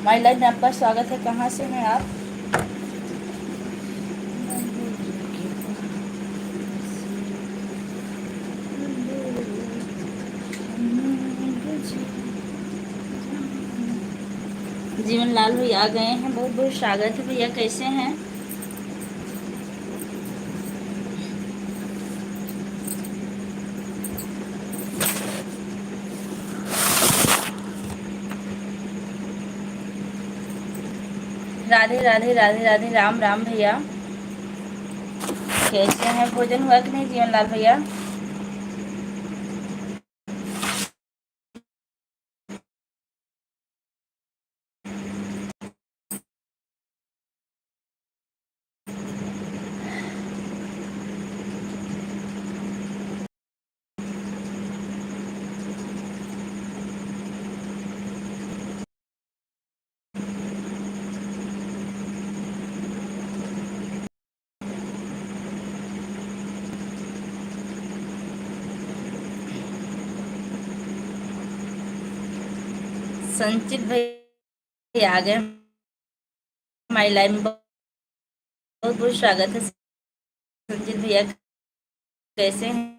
हमारी लाइव में आपका स्वागत है। कहाँ से हैं आप? जीवन लाल भैया आ गए हैं, बहुत बहुत स्वागत है भैया। कैसे हैं? राधे राधे राधे राधे, राम राम भैया। कैसे हैं? भोजन हुआ कि नहीं जीवन लाल भैया? संचित भैया आ गए हमारी लाइव में, बहुत बहुत स्वागत है संचित भैया। कैसे हैं?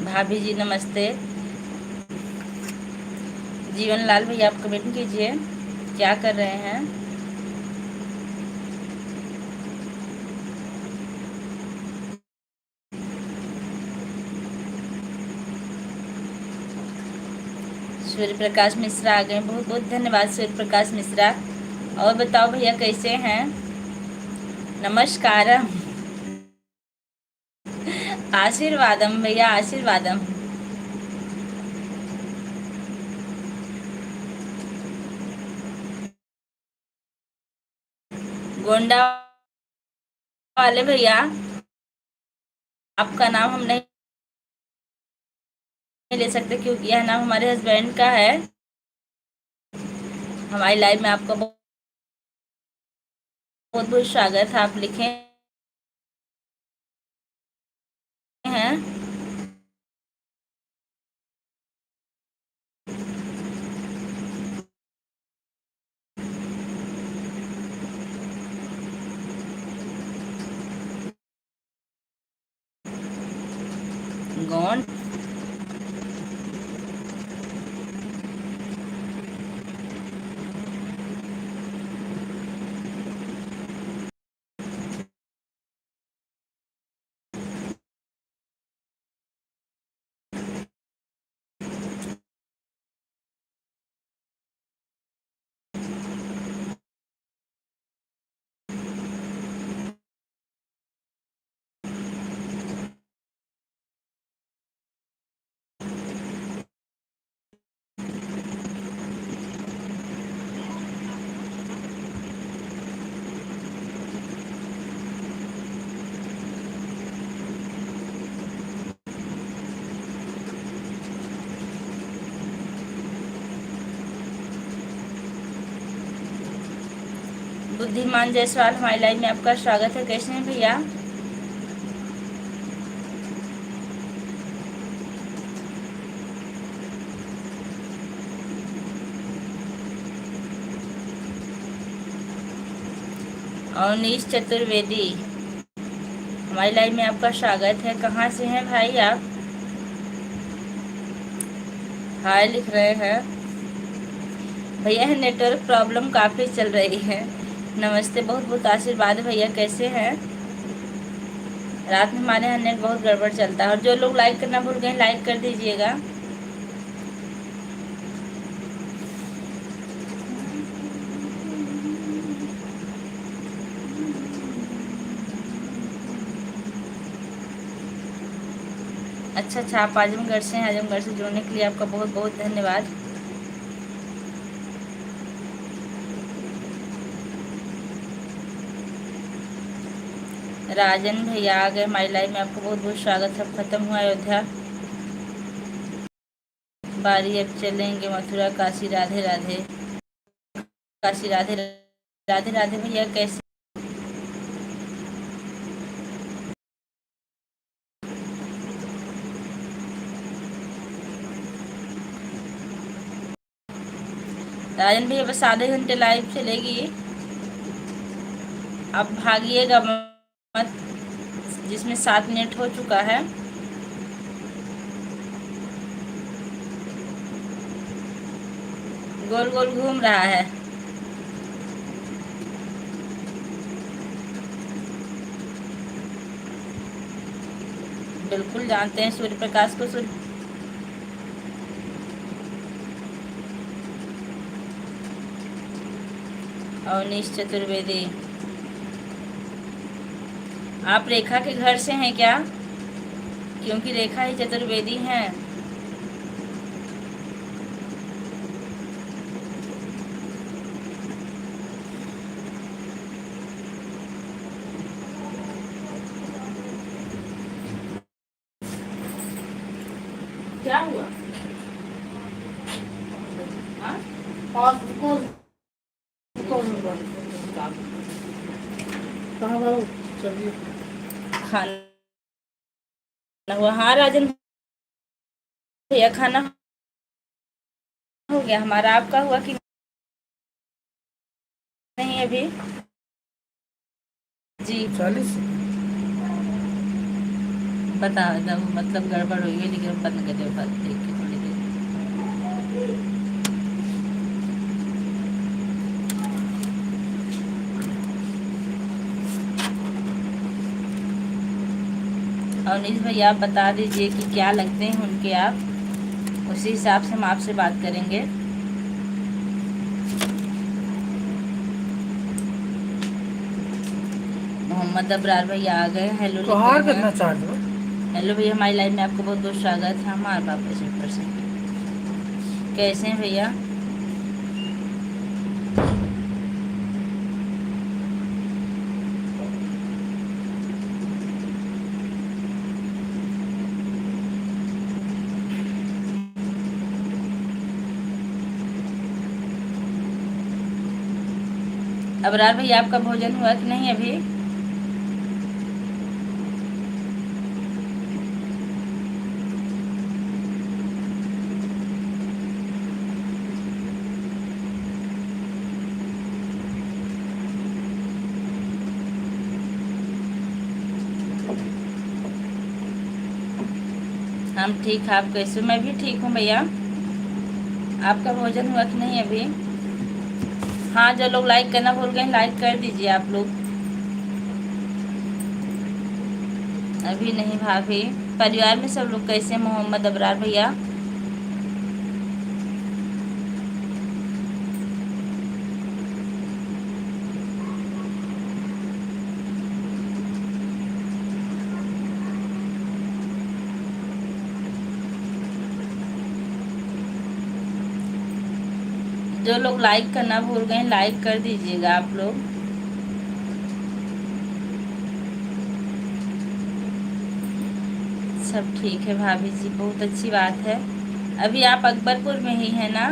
भाभी जी नमस्ते। जीवन लाल भैया आप कमेंट कीजिए, क्या कर रहे हैं? सूर्य प्रकाश मिश्रा आ गए, बहुत बहुत धन्यवाद सूर्य प्रकाश मिश्रा। और बताओ भैया कैसे हैं? नमस्कारम। आशीर्वादम भैया, आशीर्वादम। गोंडा वाले भैया, आपका नाम हम नहीं ले सकते क्योंकि यह नाम हमारे हस्बैंड का है। हमारी लाइव में आपका बहुत बहुत स्वागत है। आप लिखे हैं गौंड। बुद्धिमान जायसवाल हमारी लाइव में आपका स्वागत है। कैसे हैं भैया? अवनीश चतुर्वेदी, हमारी लाइव में आपका स्वागत है। कहाँ से हैं भाई आप? हाय लिख रहे हैं भैया। नेटवर्क प्रॉब्लम काफ़ी चल रही है। नमस्ते, बहुत बहुत आशीर्वाद भैया। कैसे हैं? रात में हमारे यहाँ नेट बहुत गड़बड़ चलता है। और जो लोग लाइक करना भूल गए लाइक कर दीजिएगा। अच्छा, आप आजमगढ़ से हैं। आजमगढ़ से जुड़ने के लिए आपका बहुत बहुत धन्यवाद। राजन भैया आ गए हमारी लाइव में, आपका बहुत बहुत स्वागत है। खत्म हुआ अयोध्या, बारी अब चलेंगे मथुरा, काशी। राधे राधे काशी, राधे राधे राधे भैया। कैसे? राजन भैया बस आधे घंटे लाइव चलेगी, आप भागिएगा मत। जिसमें 7 मिनट हो चुका है। गोल गोल घूम रहा है। बिल्कुल जानते हैं सूर्य प्रकाश को। अवनीश चतुर्वेदी, आप रेखा के घर से हैं क्या? क्योंकि रेखा ही चतुर्वेदी हैं। क्या हुआ? खाना हुआ? हाँ राजन भैया, खाना हो गया हमारा। आपका हुआ कि नहीं अभी? जी 40 बता दो, मतलब गड़बड़ हुई है, लेकिन बंद कर दो बात देख के थोड़ी देर। अवनीश भैया आप बता दीजिए कि क्या लगते हैं उनके आप, उसी हिसाब से हम आपसे बात करेंगे। मोहम्मद अबरार भैया आ गए। हेलो करना चाहते हो? हेलो भैया, हमारी लाइव में आपको बहुत बहुत स्वागत है। हमारे पापा से परसेंट कैसे हैं भैया? अबरार भैया आपका भोजन हुआ कि नहीं अभी? हम ठीक, आप कैसे? मैं भी ठीक हूँ भैया। आपका भोजन हुआ कि नहीं अभी? हाँ, जो लोग लाइक करना भूल गए लाइक कर दीजिए आप लोग। अभी नहीं भाभी। परिवार में सब लोग कैसे? मोहम्मद अबरार भैया जो लोग लाइक करना भूल गए लाइक कर दीजिएगा आप लोग। सब ठीक है भाभी जी, बहुत अच्छी बात है। अभी आप अकबरपुर में ही है ना?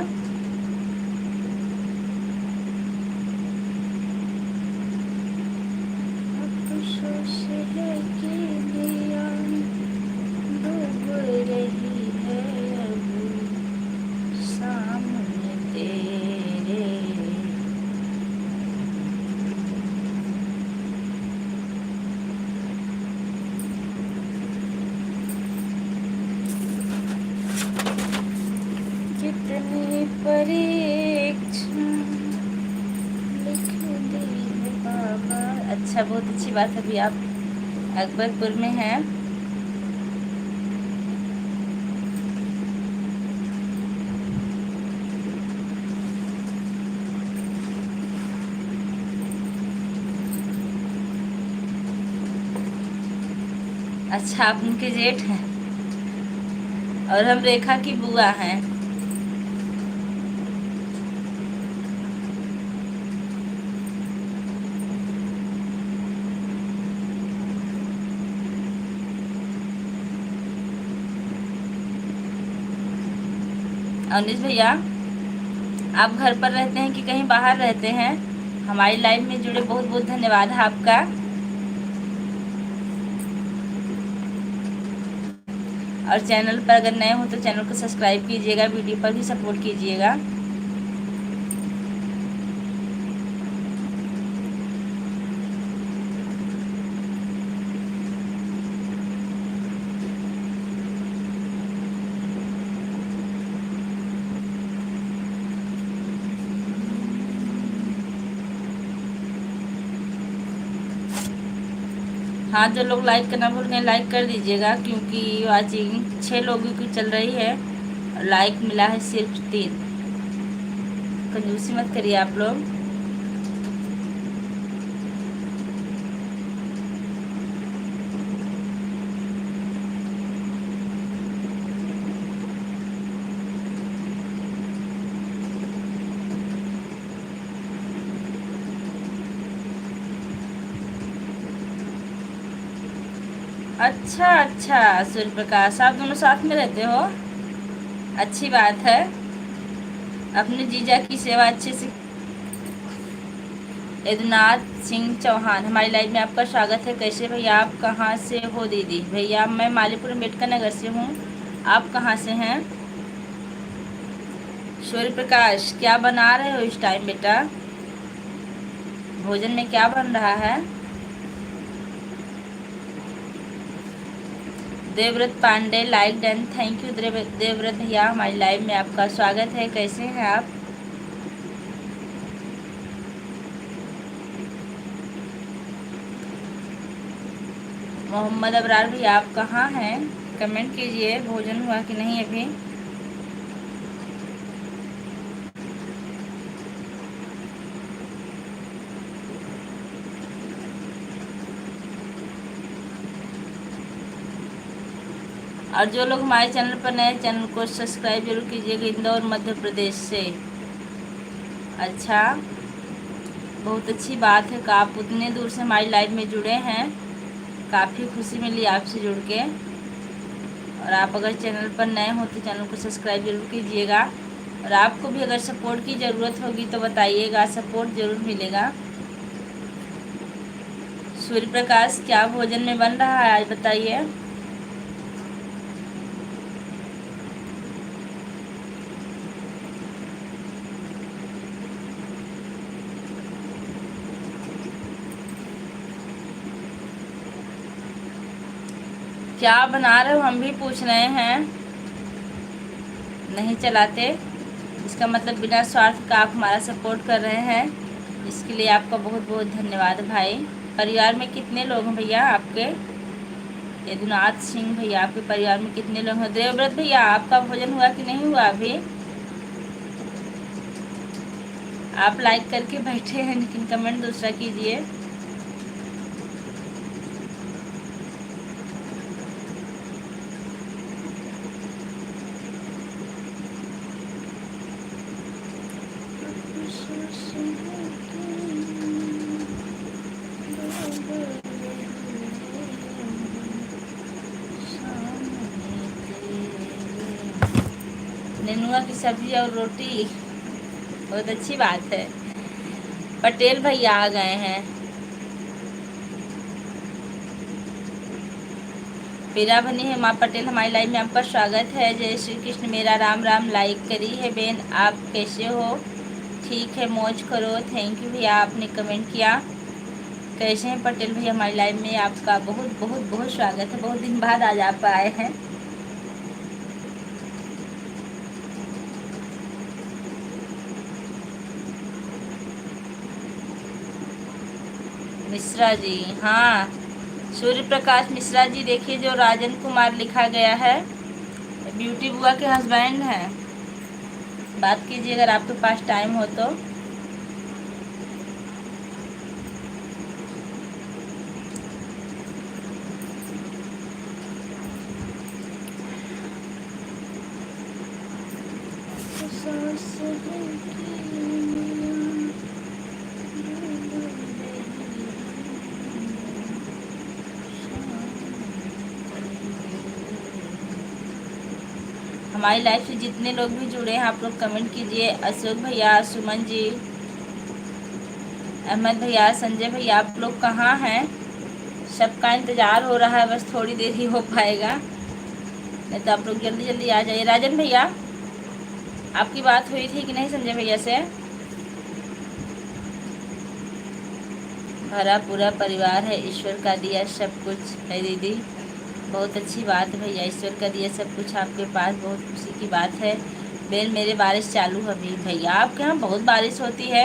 अच्छा, बहुत अच्छी बात है। अभी आप अकबरपुर में हैं। अच्छा, आप उनके जेठ हैं और हम रेखा की बुआ हैं। अवनीश भैया, आप घर पर रहते हैं कि कहीं बाहर रहते हैं? हमारी लाइव में जुड़े बहुत बहुत धन्यवाद है आपका। और चैनल पर अगर नए हो तो चैनल को सब्सक्राइब कीजिएगा, वीडियो पर भी सपोर्ट कीजिएगा। हाँ, जो लोग लाइक करना भूल गए लाइक कर दीजिएगा, क्योंकि वाचिंग 6 लोगों की चल रही है और लाइक मिला है सिर्फ 3। कंजूसी मत करिए आप लोग। अच्छा अच्छा, सूर्य प्रकाश, आप दोनों साथ में रहते हो? अच्छी बात है। अपने जीजा की सेवा अच्छे से। यदुनाथ सिंह चौहान, हमारी लाइव में आपका स्वागत है। कैसे भैया, आप कहाँ से हो? दीदी भैया, मैं मालीपुर अम्बेडकर नगर से हूँ। आप कहाँ से हैं? सूर्य प्रकाश, क्या बना रहे हो इस टाइम बेटा? भोजन में क्या बन रहा है? Devvrat Pandey, like done, thank you Devvrat भैया, हमारी लाइव में आपका स्वागत है। कैसे हैं आप? मोहम्मद अबरार भैया, आप कहाँ हैं? कमेंट कीजिए, भोजन हुआ कि नहीं अभी? और जो लोग हमारे चैनल पर नए, चैनल को सब्सक्राइब जरूर कीजिएगा। इंदौर मध्य प्रदेश से। अच्छा, बहुत अच्छी बात है कि आप उतने दूर से हमारी लाइव में जुड़े हैं। काफ़ी खुशी मिली आपसे जुड़ के। और आप अगर चैनल पर नए हो तो चैनल को सब्सक्राइब जरूर कीजिएगा। और आपको भी अगर सपोर्ट की ज़रूरत होगी तो बताइएगा, सपोर्ट ज़रूर मिलेगा। सूर्य प्रकाश, क्या भोजन में बन रहा है आज बताइए? क्या बना रहे हो, हम भी पूछ रहे हैं। नहीं चलाते, इसका मतलब बिना स्वार्थ का आप हमारा सपोर्ट कर रहे हैं। इसके लिए आपका बहुत बहुत धन्यवाद भाई। परिवार में कितने लोग हैं भैया आपके? यदुनाथ सिंह भैया, आपके परिवार में कितने लोग हैं? देवव्रत भैया, आपका भोजन हुआ कि नहीं हुआ अभी? आप लाइक करके बैठे हैं लेकिन कमेंट दूसरा कीजिए। नेनुआ की सब्जी और रोटी, बहुत अच्छी बात है। पटेल भैया आ गए हैं। पीरा बनी है माँ पटेल, हमारी लाइव में आपका स्वागत है। जय श्री कृष्ण, मेरा राम राम। लाइक करी है बेन, आप कैसे हो? ठीक है, मौज करो। थैंक यू भैया, आपने कमेंट किया। कैसे हैं पटेल भैया? हमारी लाइव में आपका बहुत बहुत बहुत स्वागत है। बहुत दिन बाद आज आप आए हैं। मिश्रा जी, हाँ, सूर्य प्रकाश मिश्रा जी। देखिए जो राजन कुमार लिखा गया है, ब्यूटी बुआ के हस्बैंड हैं। बात कीजिए अगर आपके पास टाइम हो तो। हमारी लाइफ से जितने लोग भी जुड़े हैं आप लोग कमेंट कीजिए। अशोक भैया, सुमन जी, अहमद भैया, संजय भैया, आप लोग कहाँ हैं? सबका इंतज़ार हो रहा है, बस थोड़ी देर ही हो पाएगा, नहीं तो आप लोग जल्दी जल्दी आ जाइए। राजन भैया, आपकी बात हुई थी कि नहीं संजय भैया से? भरा पूरा परिवार है, ईश्वर का दिया सब कुछ है दीदी। बहुत अच्छी बात है भैया, ईश्वर का दिया सब कुछ आपके पास, बहुत खुशी की बात है। बेल मेरे बारिश चालू है अभी। भैया आपके यहाँ बहुत बारिश होती है,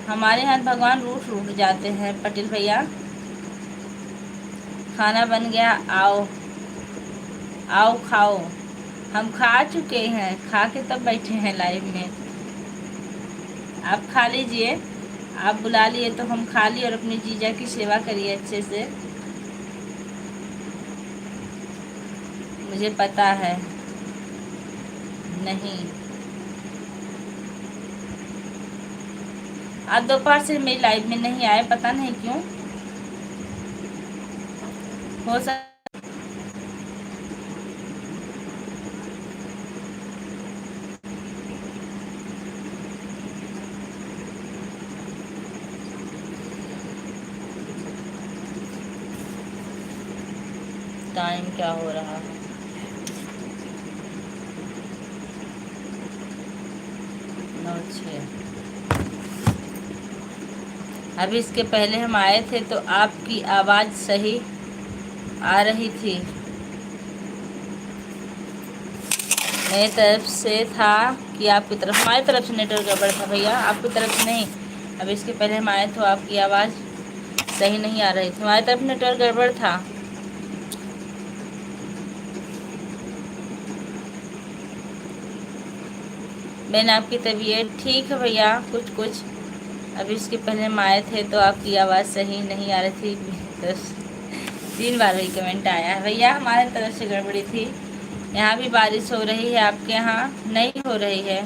हमारे यहाँ भगवान रूठ रूठ जाते हैं। पटेल भैया, खाना बन गया, आओ आओ खाओ। हम खा चुके हैं, खा के तब बैठे हैं लाइव में। आप खा लीजिए, आप बुला लिए तो हम खा लिए, और अपनी जीजा की सेवा करिए अच्छे से। मुझे पता है। नहीं, आप दोपहर से मेरी लाइव में नहीं आए, पता नहीं क्यों। हो सक टाइम क्या हो रहा है? 9:06। अभी इसके पहले हम आए थे तो आपकी आवाज़ सही आ रही थी, मेरी तरफ से था कि आपकी तरफ, हमारी तरफ से नेटवर्क गड़बड़ था भैया, आपकी तरफ से नहीं। अब इसके पहले हम आए तो आपकी आवाज़ सही नहीं आ रही थी, हमारी तरफ नेटवर्क गड़बड़ था। मैंने आपकी तबीयत ठीक है भैया, कुछ कुछ। अभी इसके पहले हम आए थे तो आपकी आवाज़ सही नहीं आ रही थी। तो 3 बार वही कमेंट आया है भैया, हमारे तरफ से गड़बड़ी थी। यहाँ भी बारिश हो रही है, आपके यहाँ नहीं हो रही है?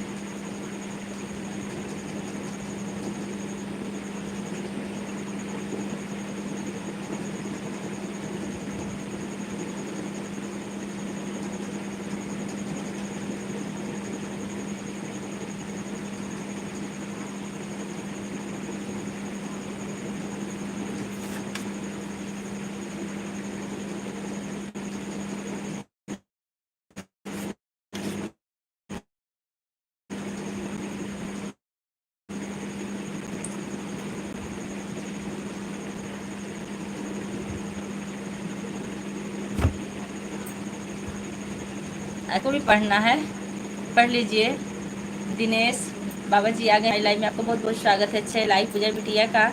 आपको भी पढ़ना है, पढ़ लीजिए। दिनेश बाबा जी आ गए हमारी लाइव में, आपका बहुत बहुत स्वागत है। अच्छा लाइव पूजा बिटिया का,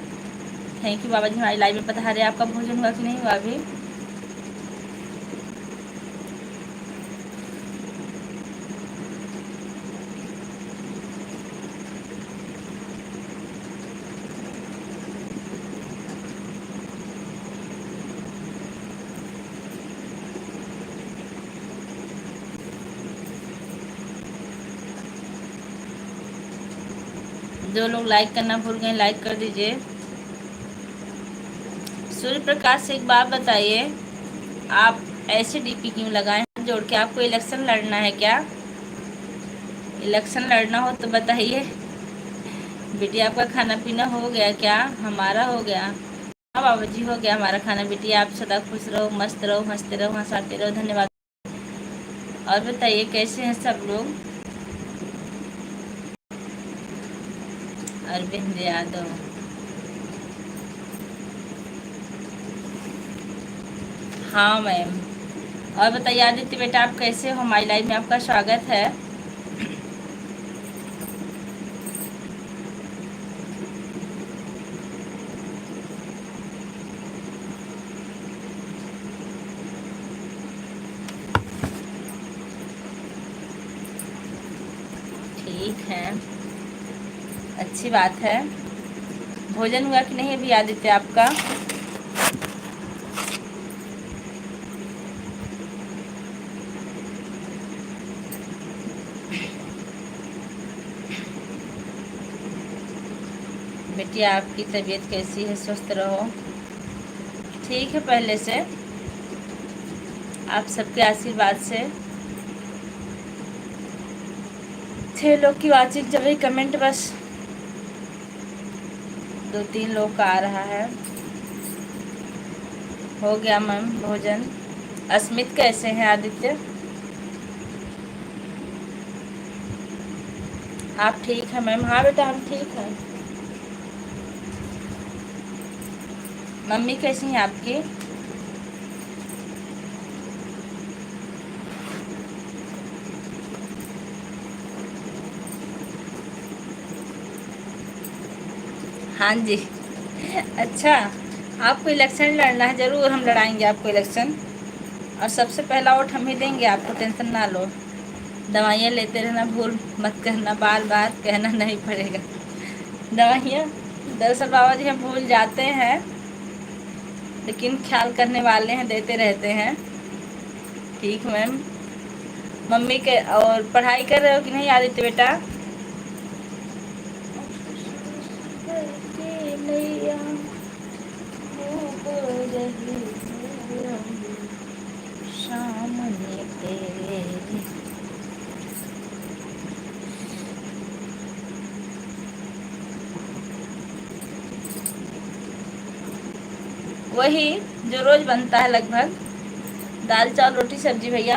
थैंक यू बाबा जी हमारी लाइव में पधारे। आपका भोजन हुआ कि नहीं हुआ अभी? जो लोग लाइक करना भूल गए लाइक कर दीजिए। सूर्य प्रकाश से एक बात बताइए, आप ऐसे डीपी क्यों लगाए हैं जोड़ के? आपको इलेक्शन लड़ना है क्या? इलेक्शन लड़ना हो तो बताइए। बिटिया आपका खाना पीना हो गया क्या? हमारा हो गया। हाँ बाबा जी हो गया हमारा खाना। बिटिया आप सदा खुश रहो, मस्त रहो, हंसते रहो, हंसाते रहो। धन्यवाद। और बताइए कैसे हैं सब लोग? अरविंद यादव, हाँ मैम। और बताइए आदित्य बेटा आप कैसे हो? हमारी लाइफ में आपका स्वागत है। ठीक है, अच्छी बात है। भोजन हुआ कि नहीं अभी आदित्य आपका? बेटिया आपकी तबीयत कैसी है? स्वस्थ रहो। ठीक है, पहले से आप सबके आशीर्वाद से 6 लोग की वाचिंग चल रही। कमेंट बस 2-3 लोग का आ रहा है। हो गया मैम भोजन। अस्मित कैसे हैं आदित्य? आप ठीक है मैम? हाँ बेटा हम ठीक हैं। मम्मी कैसी हैं आपकी? हाँ जी। अच्छा, आपको इलेक्शन लड़ना है? ज़रूर हम लड़ाएंगे आपको इलेक्शन, और सबसे पहला वोट हम ही देंगे आपको, टेंशन ना लो। दवाइयाँ लेते रहना, भूल मत करना, बार बार कहना नहीं पड़ेगा। दवाइयाँ दरअसल बाबा जी हम भूल जाते हैं, लेकिन ख्याल करने वाले हैं, देते रहते हैं। ठीक मैम। मम्मी के और पढ़ाई कर रहे हो कि नहीं आदित्य बेटा? वही जो रोज बनता है लगभग, दाल चावल रोटी सब्जी। भैया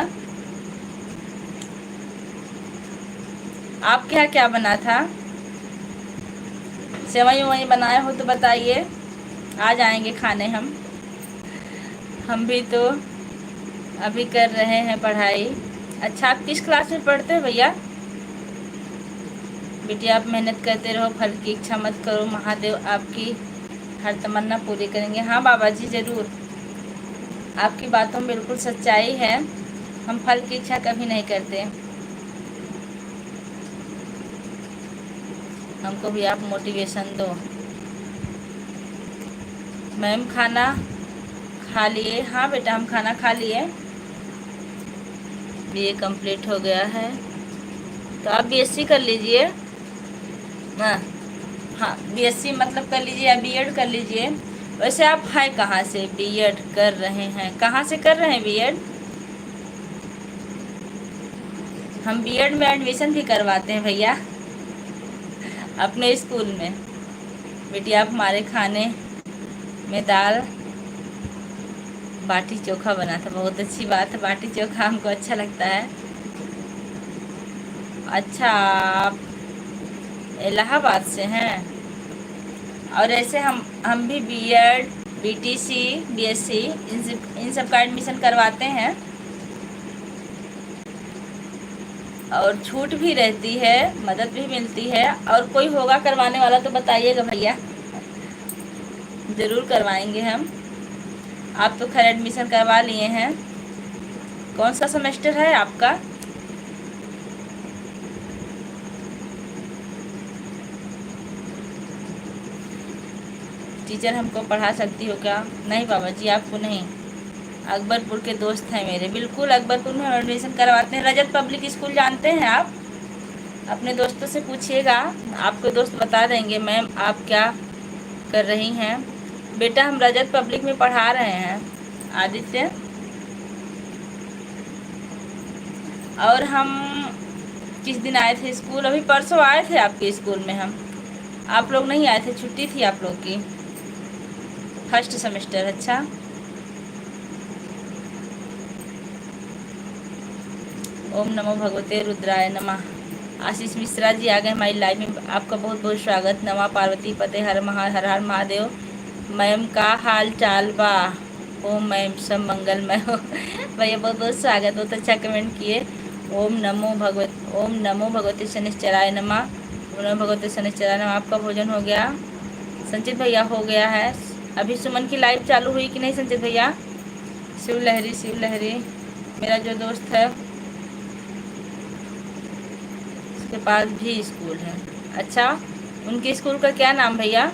आपके यहाँ क्या बना था? सेवई वई बनाए हो तो बताइए, आ जाएंगे खाने हम भी तो अभी कर रहे हैं पढ़ाई। अच्छा, आप किस क्लास में पढ़ते हो भैया? बेटिया आप मेहनत करते रहो, फल की इच्छा मत करो, महादेव आपकी हर तमन्ना पूरी करेंगे। हाँ बाबा जी ज़रूर, आपकी बातों में बिल्कुल सच्चाई है। हम फल की इच्छा कभी नहीं करते। हमको भी आप मोटिवेशन दो। मैम खाना खा लिए? हाँ बेटा हम खाना खा लिए। बीए कंप्लीट हो गया है, तो आप बीएससी कर लीजिए। हाँ हाँ, बीएससी मतलब कर लीजिए या बीएड कर लीजिए। वैसे आप हैं कहाँ से बीएड कर रहे हैं? कहाँ से कर रहे हैं बीएड? हम बीएड में एडमिशन भी करवाते हैं भैया, अपने स्कूल में। बेटिया आप हमारे खाने में दाल बाटी चोखा बना था। बहुत अच्छी बात है, बाटी चोखा हमको अच्छा लगता है। अच्छा, आप इलाहाबाद से हैं? और ऐसे हम भी बीएड, बीटीसी, बीएससी इन सब का एडमिशन करवाते हैं, और छूट भी रहती है, मदद भी मिलती है। और कोई होगा करवाने वाला तो बताइएगा भैया, ज़रूर करवाएंगे हम। आप तो खैर एडमिशन करवा लिए हैं। कौन सा सेमेस्टर है आपका? टीचर हमको पढ़ा सकती हो क्या? नहीं बाबा जी आपको नहीं, अकबरपुर के दोस्त हैं मेरे। बिल्कुल अकबरपुर में एडमिशन करवाते हैं। रजत पब्लिक स्कूल जानते हैं आप? अपने दोस्तों से पूछिएगा, आपके दोस्त बता देंगे मैम आप क्या कर रही हैं। बेटा हम रजत पब्लिक में पढ़ा रहे हैं आदित्य। और हम किस दिन आए थे स्कूल? अभी परसों आए थे आपके स्कूल में हम। आप लोग नहीं आए थे, छुट्टी थी आप लोग की, फर्स्ट सेमेस्टर। अच्छा, ओम नमो भगवते रुद्राय नमः। आशीष मिश्रा जी आ गए हमारी लाइव में, आपका बहुत बहुत स्वागत। नमः पार्वती पते हर हर महादेव। मैम का हाल चाल बा? ओ मैम सब मंगलमय हो। भैया बहुत बहुत स्वागत, बहुत अच्छा कमेंट किए। ओम नमो भगवते शनिश्चराय नमः। ओम नमो भगवते शनिश्चराय नमः। आपका भोजन हो गया? संचित भैया हो गया है। अभी सुमन की लाइव चालू हुई कि नहीं संचित भैया? शिव लहरी मेरा जो दोस्त है, के पास भी स्कूल है। अच्छा, उनके स्कूल का क्या नाम भैया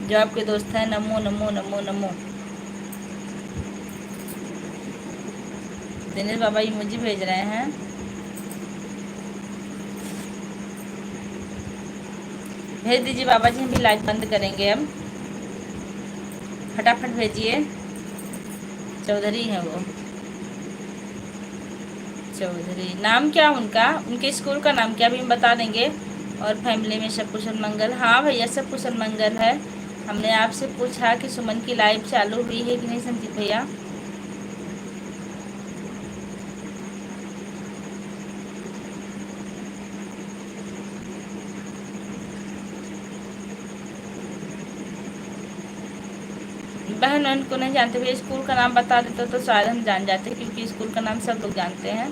जो आपके दोस्त हैं? नमो नमो नमो नमो। दिनेश बाबा ये मुझे भेज रहे हैं। भेज दीजिए बाबा जी, हम भी लाइव बंद करेंगे अब। फटाफट भेजिए। चौधरी है वो, चौधरी। नाम क्या उनका? उनके स्कूल का नाम क्या भी हम बता देंगे। और फैमिली में सब कुशल मंगल? हाँ भैया सब कुशल मंगल है। हमने आपसे पूछा कि सुमन की लाइव चालू हुई है कि नहीं संजीत भैया। बहन उनको नहीं जानते भैया, स्कूल का नाम बता देते तो शायद हम जान जाते, क्योंकि स्कूल का नाम सब लोग जानते हैं।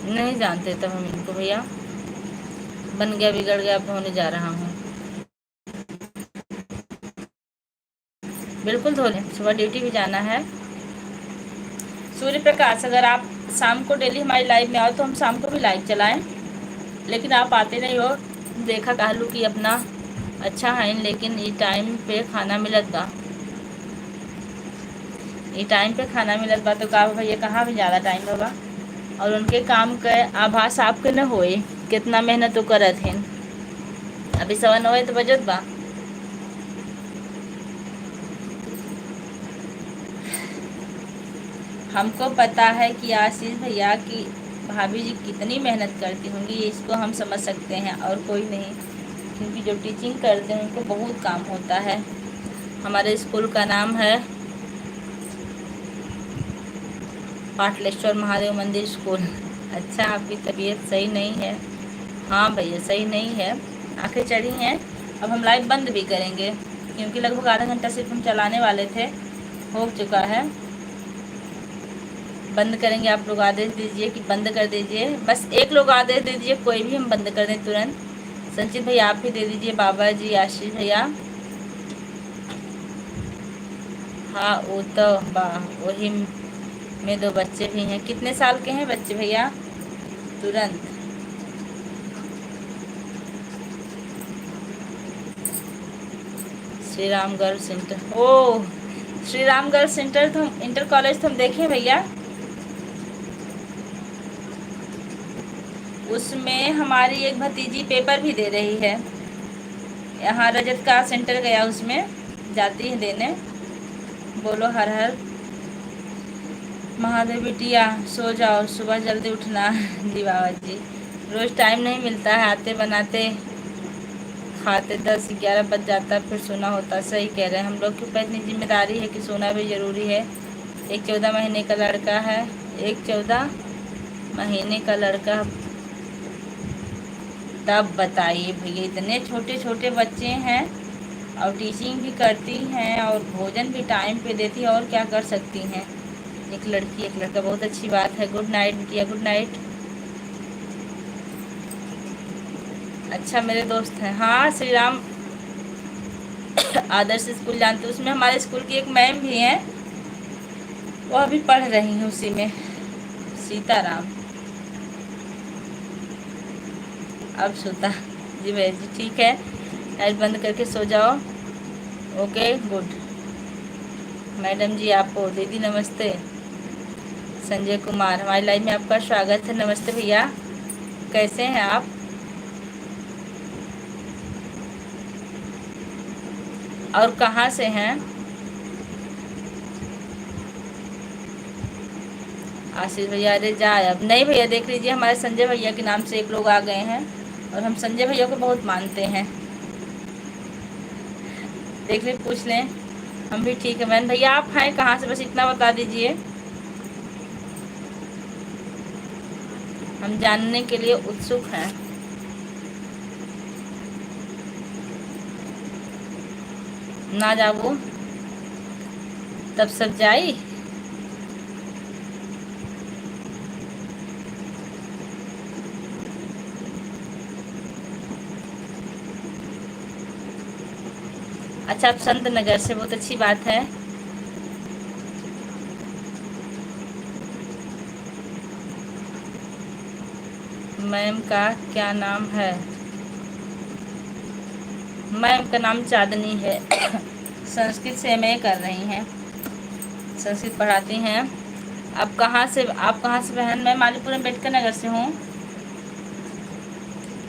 नहीं जानते तब हम इनको भैया। बन गया बिगड़ गया, अब धोने जा रहा हूँ। बिल्कुल धो लें, सुबह ड्यूटी भी जाना है। सूर्य प्रकाश, अगर आप शाम को डेली हमारी लाइव में आओ तो हम शाम को भी लाइव चलाएं, लेकिन आप आते नहीं हो। देखा कहलू कि अपना अच्छा है, लेकिन ये टाइम पे खाना मिलत बा, ये टाइम पे खाना मिलत बा तो का भैया कहाँ भी ज़्यादा टाइम होगा। और उनके काम के आभास आपके न होए, कितना मेहनत तो करत हैं। अभी 9:15 तो बजत बा। हमको पता है कि आशीष भैया की भाभी जी कितनी मेहनत करती होंगी, इसको हम समझ सकते हैं और कोई नहीं, क्योंकि जो टीचिंग करते हैं उनको बहुत काम होता है। हमारे स्कूल का नाम है पाटलेश्वर महादेव मंदिर स्कूल। अच्छा, आपकी तबीयत सही नहीं है? हाँ भैया सही नहीं है, आंखें चढ़ी हैं। अब हम लाइव बंद भी करेंगे, क्योंकि लगभग आधा घंटा सिर्फ हम चलाने वाले थे, हो चुका है। बंद करेंगे, आप लोग आदेश दीजिए कि बंद कर दीजिए। बस एक लोग आदेश दे दीजिए, कोई भी हम बंद कर दें तुरंत। संचित भैया आप भी दे दीजिए, बाबा जी, आशीष भैया। हाँ वो तो वही में 2 बच्चे भी हैं। कितने साल के हैं बच्चे भैया? तुरंत। श्री राम गर्ल सेंटर, ओह श्री राम गर्ल सेंटर तो हम इंटर कॉलेज तो हम देखें भैया, उसमें हमारी एक भतीजी पेपर भी दे रही है। यहाँ रजत का सेंटर गया, उसमें जाती है देने। बोलो हर हर महादेव। बिटिया सो जाओ, सुबह जल्दी उठना। जी बाबा जी, रोज़ टाइम नहीं मिलता है, आते बनाते खाते 10-11 बज जाता है, फिर सोना होता। सही कह रहे हैं, हम लोग के ऊपर इतनी जिम्मेदारी है कि सोना भी ज़रूरी है। एक 14 महीने का लड़का है, एक 14 महीने का लड़का। तब बताइए भैया, इतने छोटे छोटे बच्चे हैं और टीचिंग भी करती हैं और भोजन भी टाइम पे देती है, और क्या कर सकती हैं। एक लड़की एक लड़का, बहुत अच्छी बात है। गुड नाइट बिटिया, गुड नाइट। अच्छा मेरे दोस्त हैं, हाँ श्री राम आदर्श स्कूल जानते, उसमें हमारे स्कूल की एक मैम भी हैं, वो अभी पढ़ रही हैं उसी में, सीताराम। अब सोता? जी भैया जी ठीक है, लाइट बंद करके सो जाओ। Okay good. मैडम जी आपको, दीदी नमस्ते। संजय कुमार, हमारी लाइव में आपका स्वागत है। नमस्ते भैया, कैसे हैं आप? और कहाँ से हैं? आशीष भैया, अरे जाए अब नहीं भैया। देख लीजिए हमारे संजय भैया के नाम से एक लोग आ गए हैं, और हम संजय भैया को बहुत मानते हैं। देख ले, पूछ लें। हम भी ठीक है। मैन भैया आप हैं कहाँ से, बस इतना बता दीजिए, हम जानने के लिए उत्सुक हैं। ना जाओ तब सब जाई। अच्छा, आप संत नगर से, बहुत अच्छी बात है। मैम का क्या नाम है? मैम का नाम चांदनी है। संस्कृत से एमए कर रही हैं, संस्कृत पढ़ाती हैं। आप कहाँ से बहन? मैं मालीपुरम अम्बेडकर नगर से हूँ।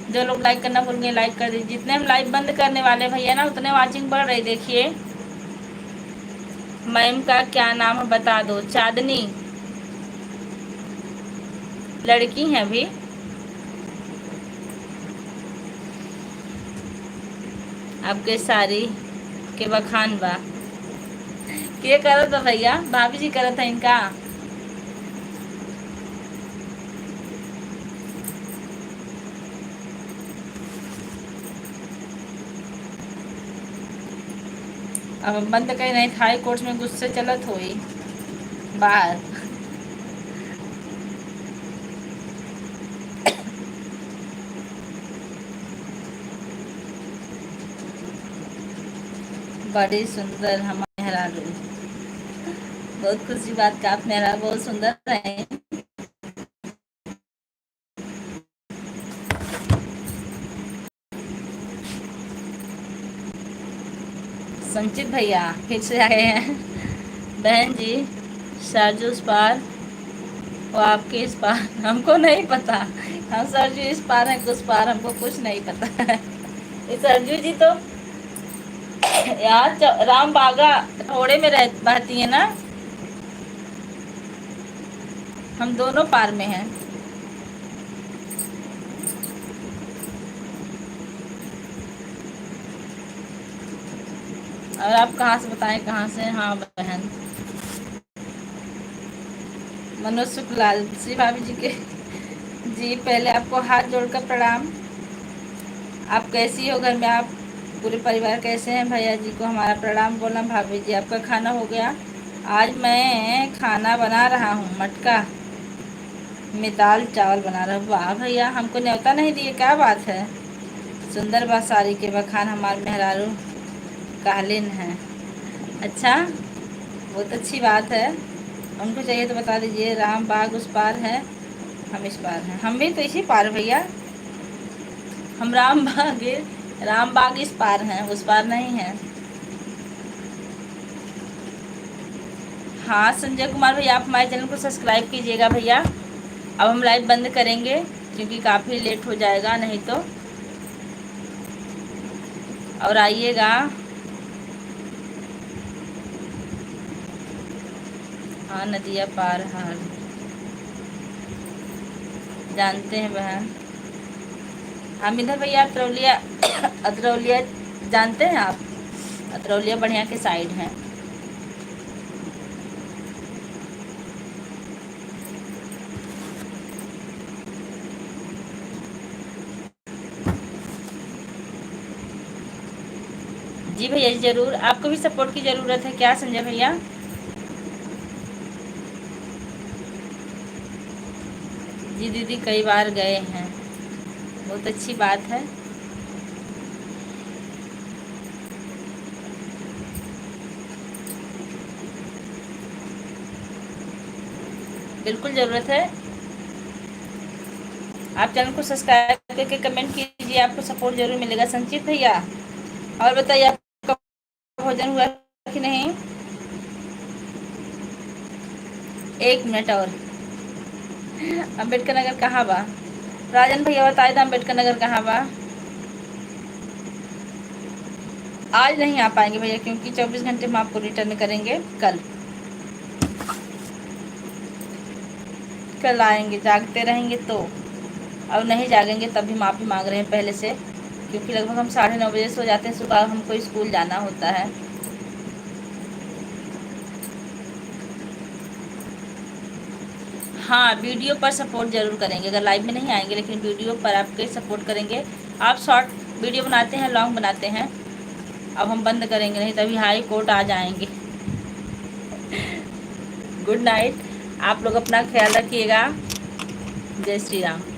जो लोग लाइक करना भूल गए लाइक कर दीजिए। जितने हम लाइव बंद करने वाले भैया ना, उतने वाचिंग बढ़ रही, देखिए। मैम का क्या नाम है बता दो। चांदनी, लड़की हैं अभी। आपके साड़ी के बखान बा के करत था भैया, भाभी जी करत है इनका। अब हम बंद कहीं नहीं, हाई कोर्ट में गुस्से चलत हुई बाहर। बड़ी सुंदर हमारे मेहरारू, बहुत खुशी बात का, आप मेहरा बहुत सुंदर है। संचित भैया फिर से आए हैं। बहन जी, सरजू इस पार, वो आपके इस पार, हमको नहीं पता। हम सरजू इस पार हैं, उस पार हमको कुछ नहीं पता है। ये सरजू जी तो यार राम बागा थोड़े में रहती है ना, हम दोनों पार में हैं। और आप कहाँ से बताएं, कहाँ से? हाँ बहन, मनोज सुखलाल श्री भाभी जी के। जी पहले आपको हाथ जोड़कर प्रणाम। आप कैसी हो? घर में आप पूरे परिवार कैसे हैं? भैया जी को हमारा प्रणाम बोलना। भाभी जी आपका खाना हो गया? आज मैं खाना बना रहा हूँ, मटका में दाल चावल बना रहा हूँ। वाह भैया, हमको न्योता नहीं दिए, क्या बात है। सुंदर बा साड़ी के बखान हमारे मेहरारू कालीन है। अच्छा, बहुत अच्छी बात है। उनको चाहिए तो बता दीजिए। राम बाग उस पार है, हम इस पार हैं। हम भी तो इसी पार भैया, हम राम बाग इस पार हैं, उस पार नहीं है। हाँ संजय कुमार भैया, आप हमारे चैनल को सब्सक्राइब कीजिएगा भैया। अब हम लाइव बंद करेंगे क्योंकि काफ़ी लेट हो जाएगा नहीं तो। और आइएगा। हाँ नदिया पार हार जानते हैं बहन। हम इधर भैया अतरौलिया, अतरौलिया जानते हैं आप? अतरौलिया बढ़िया के साइड हैं। जी भैया जी ज़रूर, आपको भी सपोर्ट की ज़रूरत है क्या संजय भैया? जी दीदी कई बार गए हैं, बहुत अच्छी बात है। बिल्कुल ज़रूरत है। आप चैनल को सब्सक्राइब करके कमेंट कीजिए, आपको सपोर्ट जरूर मिलेगा। संचित भैया और बताइए, आपका भोजन हुआ कि नहीं? 1 मिनट और। अम्बेडकर नगर कहाँ बा? राजन भैया बताए था अम्बेडकर नगर कहाँ बा? आज नहीं आ पाएंगे भैया क्योंकि 24 घंटे में आपको रिटर्न करेंगे। कल आएंगे, जागते रहेंगे तो। और नहीं जागेंगे तब भी माफ़ी मांग रहे हैं पहले से, क्योंकि लगभग हम 9:30 बजे सो जाते हैं, सुबह हमको स्कूल जाना होता है। हाँ वीडियो पर सपोर्ट जरूर करेंगे, अगर लाइव में नहीं आएंगे लेकिन वीडियो पर आपके सपोर्ट करेंगे। आप शॉर्ट वीडियो बनाते हैं, लॉन्ग बनाते हैं। अब हम बंद करेंगे नहीं तभी हाई कोर्ट आ जाएंगे। गुड नाइट, आप लोग अपना ख्याल रखिएगा। जय श्री राम।